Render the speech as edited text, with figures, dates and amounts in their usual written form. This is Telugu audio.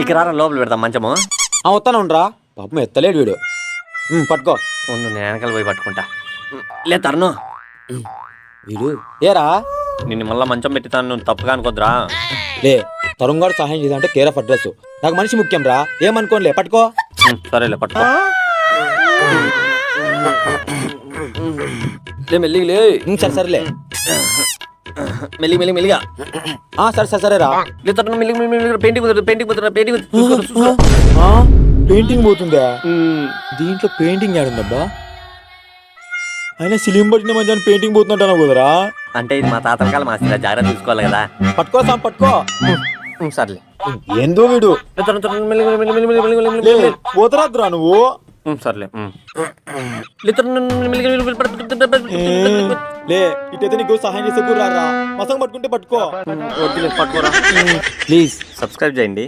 ఇక రారా లోపల పెడతాం మంచము. వస్తాను ఉండరా, పాపం ఎత్తలేడు వీడు. పట్టుకో. ఉండు నేను వెనకాల పోయి పట్టుకుంటా. లే తరుణు, వీడు ఏరా నిన్ను మళ్ళా మంచం పెట్టితాను, నువ్వు తప్పుగా అనుకోద్దురా. లే తరుణ్ సహాయం చేద్దాం అంటే కేర్ ఆఫ్ అడ్రస్, నాకు మనిషి ముఖ్యం రా, ఏమనుకోనిలే పట్టుకో. సరేలే పట్టుకో. లే మెల్లిగా లే. సరే సరేలే, మెల్లిగా. సరే సరే సరేరా. లే తరుణు మెల్లిగా. పెయింటింగ్ పెయింటింగ్ పోతుందా? దీంట్లో పెయింటింగ్ ఏడుందబ్బా? అయినా సిలిం పట్టిన మంచి పెయింటింగ్ పోతుంటాను కుదరా. అంటే ఇది మా తాతల కాలం ఆస్తిరా, జాగ్రత్త తీసుకోవాలి కదా. పట్టుకో సాం పట్టుకో. సర్లే. ఏందో వీడు పోతరాద్రా నువ్వు. సర్లే. లే ఇటైతే నీకు సహాయం చేసే కూర మసం పట్టుకుంటే పట్టుకో. పట్టుకోరా. ప్లీజ్ సబ్స్క్రైబ్ చేయండి.